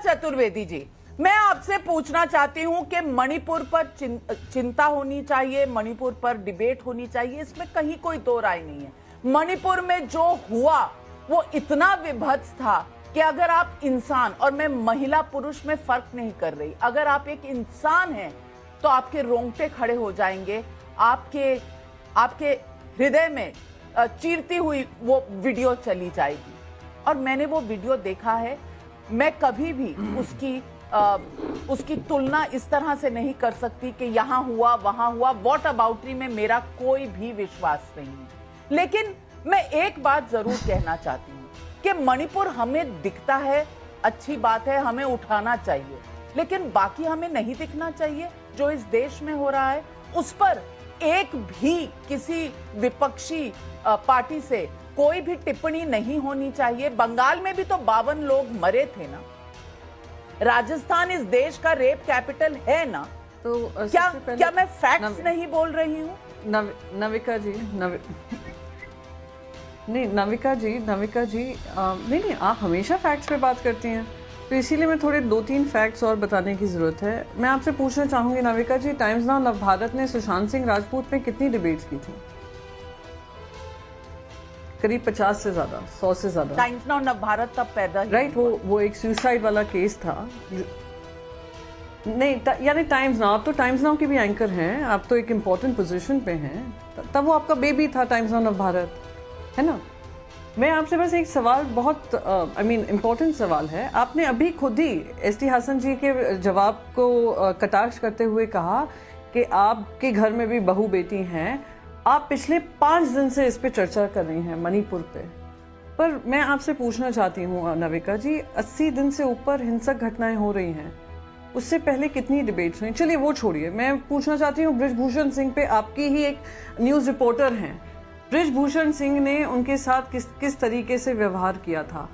चतुर्वेदी जी, मैं आपसे पूछना चाहती हूं कि मणिपुर पर चिंता होनी चाहिए, मणिपुर पर डिबेट होनी चाहिए, इसमें कहीं कोई दो राय नहीं है। मणिपुर में जो हुआ वो इतना विभत्स था कि अगर आप इंसान, और मैं महिला पुरुष में फर्क नहीं कर रही, अगर आप एक इंसान हैं तो आपके रोंगटे खड़े हो जाएंगे, आपके हृदय में चीरती हुई वो वीडियो चली जाएगी। और मैंने वो वीडियो देखा है, मैं कभी भी उसकी तुलना इस तरह से नहीं कर सकती कि यहां हुआ वहां हुआ। वॉट अबाउटरी में मेरा कोई भी विश्वास नहीं है, लेकिन मैं एक बात जरूर कहना चाहती हूं कि मणिपुर हमें दिखता है, अच्छी बात है, हमें उठाना चाहिए, लेकिन बाकी हमें नहीं दिखना चाहिए। जो इस देश में हो रहा है उस पर एक भी किसी विपक्षी पार्टी से कोई भी टिप्पणी नहीं होनी चाहिए। बंगाल में भी तो 52 लोग मरे थे ना, राजस्थान इस देश का रेप कैपिटल है ना, तो क्या मैं फैक्ट्स नहीं बोल रही हूँ? नविका जी नहीं, आप हमेशा फैक्ट्स पे बात करती हैं, तो इसीलिए मैं थोड़े 2-3 फैक्ट्स और बताने की ज़रूरत है। मैं आपसे पूछना चाहूँगी नविका जी, टाइम्स नाउ नवभारत ने सुशांत सिंह राजपूत पे कितनी डिबेट्स की थी? करीब 50 से ज़्यादा, 100 से ज़्यादा। टाइम्स नाउ नवभारत तब पैदा ही राइट, वो एक सुसाइड वाला केस था। नहीं, यानी टाइम्स नाउ, आप तो टाइम्स नाउ के भी एंकर हैं, आप तो एक इम्पोर्टेंट पोजीशन पे हैं, तब वो आपका बेबी था टाइम्स नाउ नवभारत, है ना? मैं आपसे बस एक सवाल, बहुत इम्पोर्टेंट सवाल है। आपने अभी खुद ही एसटी हसन जी के जवाब को कटाक्ष करते हुए कहा कि आपके घर में भी बहू बेटी हैं। आप पिछले 5 दिन से इस पे चर्चा कर रही हैं मणिपुर पे, पर मैं आपसे पूछना चाहती हूँ नविका जी, 80 दिन से ऊपर हिंसक घटनाएं हो रही हैं, उससे पहले कितनी डिबेट्स हुई? चलिए वो छोड़िए, मैं पूछना चाहती हूँ बृजभूषण सिंह पे, आपकी ही एक न्यूज़ रिपोर्टर हैं, बृजभूषण सिंह ने उनके साथ किस तरीके से व्यवहार किया था?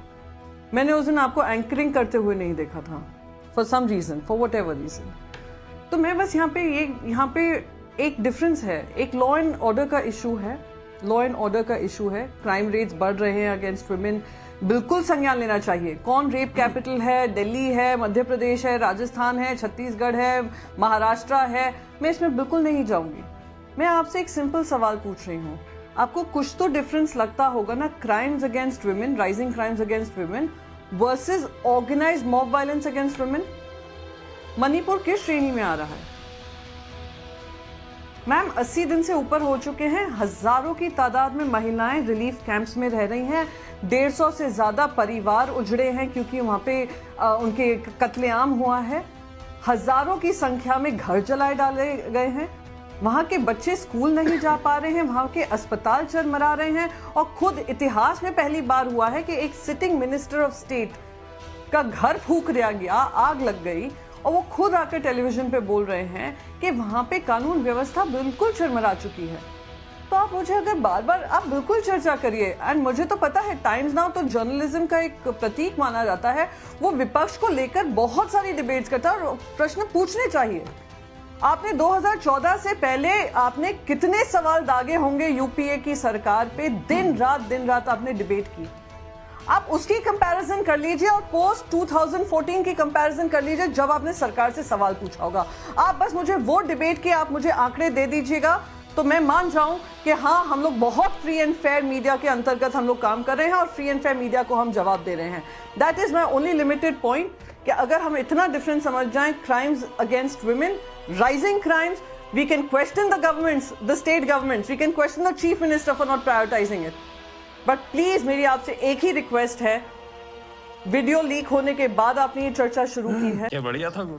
मैंने उस दिन आपको एंकरिंग करते हुए नहीं देखा था, for some reason, for whatever reason. तो मैं बस यहाँ पे एक डिफरेंस है, एक लॉ एंड ऑर्डर का इशू है, क्राइम रेट्स बढ़ रहे हैं अगेंस्ट वुमेन, बिल्कुल संज्ञान लेना चाहिए। कौन रेप कैपिटल है? दिल्ली है, मध्य प्रदेश है, राजस्थान है, छत्तीसगढ़ है, महाराष्ट्र है, मैं इसमें बिल्कुल नहीं जाऊंगी। मैं आपसे एक सिंपल सवाल पूछ रही हूँ, आपको कुछ तो डिफरेंस लगता होगा ना, crimes against women, rising crimes against women versus organised mob violence against women. Manipur किस श्रेणी में आ रहा है? मैम 80 दिन से ऊपर हो चुके हैं, हजारों की तादाद में महिलाएं रिलीफ कैंप्स में रह रही हैं, 150 से ज्यादा परिवार उजड़े हैं क्योंकि वहां पे उनके कत्लेआम हुआ है, हजारों की संख्या में घर जलाए डाले गए हैं, वहां के बच्चे स्कूल नहीं जा पा रहे हैं, वहां के अस्पताल चरमरा रहे हैं, और खुद इतिहास में पहली बार हुआ है कि एक सिटिंग मिनिस्टर ऑफ स्टेट का घर फूंक दिया गया, आग लग गई, और वो खुद आकर टेलीविजन पे बोल रहे हैं कि वहां पे कानून व्यवस्था बिल्कुल चरमरा चुकी है। तो आप मुझे अगर बार बार, आप बिल्कुल चर्चा करिए। एंड मुझे तो पता है टाइम्स नाउ तो जर्नलिज्म का एक प्रतीक माना जाता है, वो विपक्ष को लेकर बहुत सारी डिबेट्स करता है और प्रश्न पूछने चाहिए। आपने 2014 से पहले आपने कितने सवाल दागे होंगे यूपीए की सरकार पे, दिन रात आपने डिबेट की। आप उसकी कंपैरिजन कर लीजिए और पोस्ट 2014 की कंपैरिजन कर लीजिए जब आपने सरकार से सवाल पूछा होगा। आप बस मुझे वो डिबेट के आप मुझे आंकड़े दे दीजिएगा तो मैं मान जाऊं कि हाँ, हम लोग बहुत फ्री एंड फेयर मीडिया के अंतर्गत हम लोग काम कर रहे हैं और फ्री एंड फेयर मीडिया को हम जवाब दे रहे हैं। That is my only limited point कि अगर हम इतना डिफरेंस समझ जाएं, crimes against women, rising crimes, we can question the governments, the state governments, we can question the chief minister for not prioritising it, but please मेरी आपसे एक ही रिक्वेस्ट है, वीडियो लीक होने के बाद आपने ये चर्चा शुरू की है। क्या बढ़िया था गुरु।